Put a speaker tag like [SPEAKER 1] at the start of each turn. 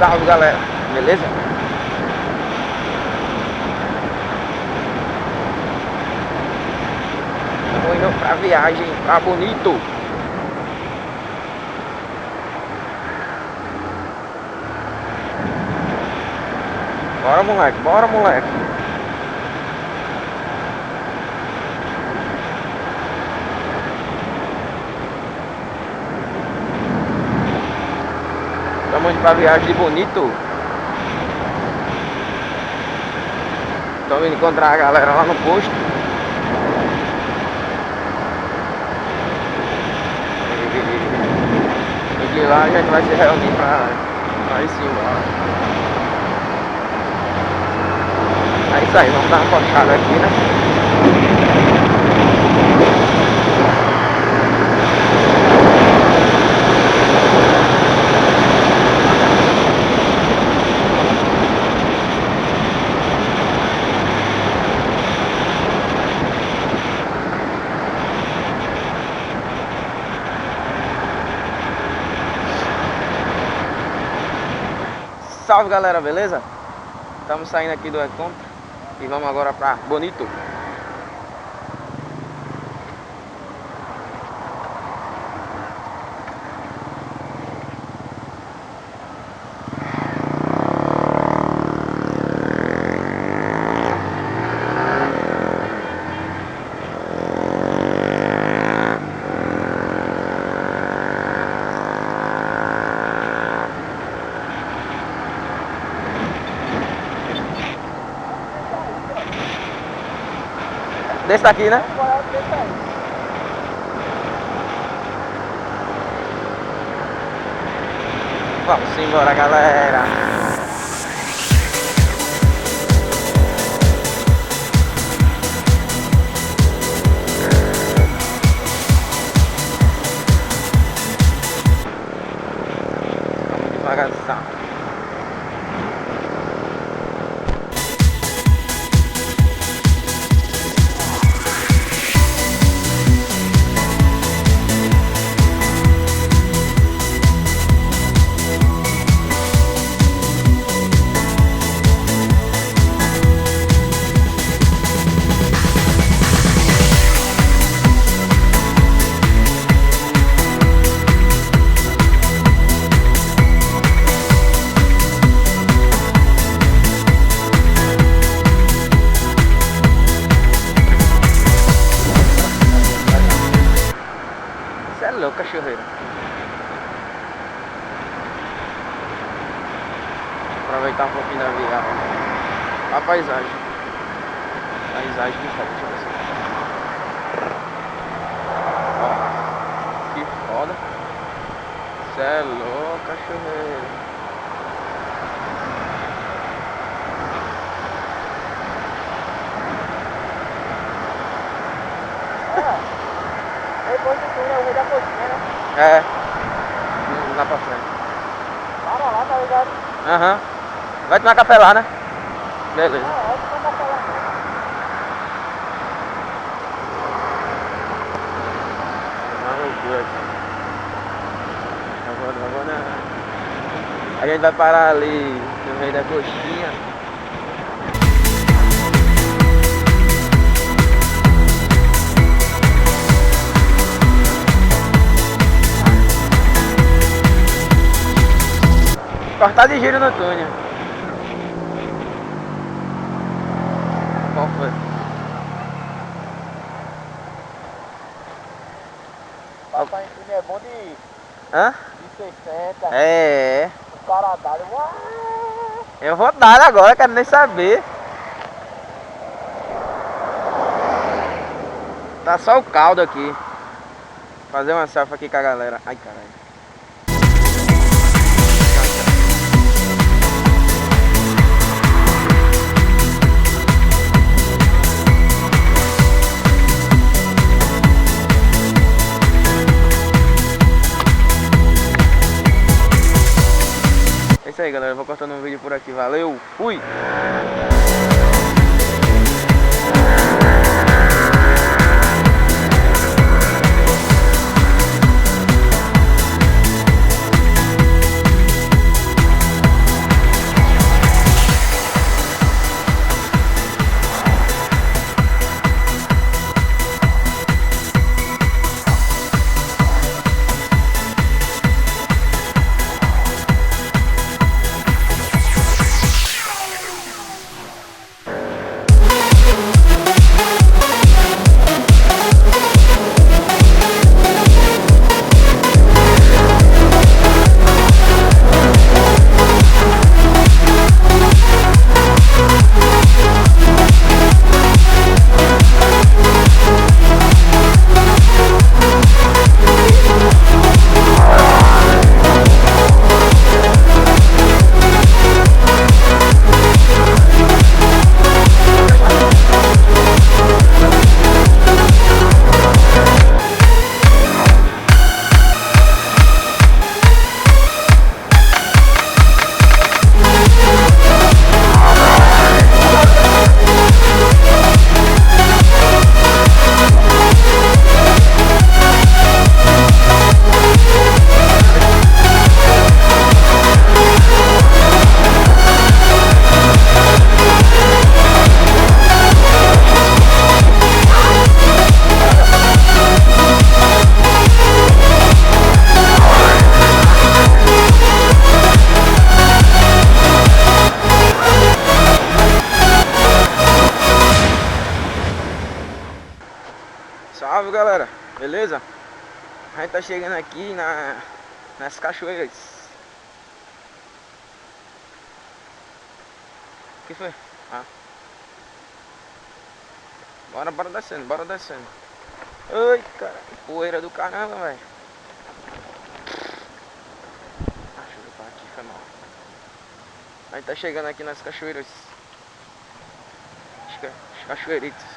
[SPEAKER 1] Salve, galera, beleza? Estamos indo pra viagem pra Bonito. Bora, moleque, bora, moleque. Estamos indo pra viagem de Bonito. Estamos indo encontrar a galera lá no posto. E de lá a gente vai se reunir pra ir se embora. É isso aí, vamos dar uma cochada aqui, né? Salve, galera, beleza? Estamos saindo aqui do encontro e vamos agora pra Bonito. Desse daqui, né? Vamos embora, galera. Vamos devagarzinho. Você é louco, cachorreiro. Aproveitar um pouquinho da viagem. A paisagem. Paisagem diferente. Deixa eu ver se... Ó, que foda. Você é louco, cachorreiro.
[SPEAKER 2] Depois do túnel, o Rei da Coxinha, né?
[SPEAKER 1] É. Lá pra frente.
[SPEAKER 2] Para lá, tá ligado?
[SPEAKER 1] Aham. Vai tomar café lá, né? Beleza.
[SPEAKER 2] É tomar café lá.
[SPEAKER 1] Agora. A gente vai parar ali no Rei da Coxinha. Cortar de giro no túnel. Qual foi?
[SPEAKER 2] Passar em túnel é bom de
[SPEAKER 1] Hã?
[SPEAKER 2] 60.
[SPEAKER 1] É.
[SPEAKER 2] O cara dá.
[SPEAKER 1] Eu vou dar agora, quero nem saber. Tá só o caldo aqui. Fazer uma selfie aqui com a galera. Ai, caralho. É isso aí, galera. Eu vou cortando um vídeo por aqui. Valeu, fui! Beleza? A gente tá chegando aqui nas cachoeiras. O que foi? Ah. Bora descendo, bora descendo. Ai, cara, poeira do caramba, velho. Ah, deixa eu limpar aqui, foi mal. A gente tá chegando aqui nas cachoeiras. As cachoeiritas.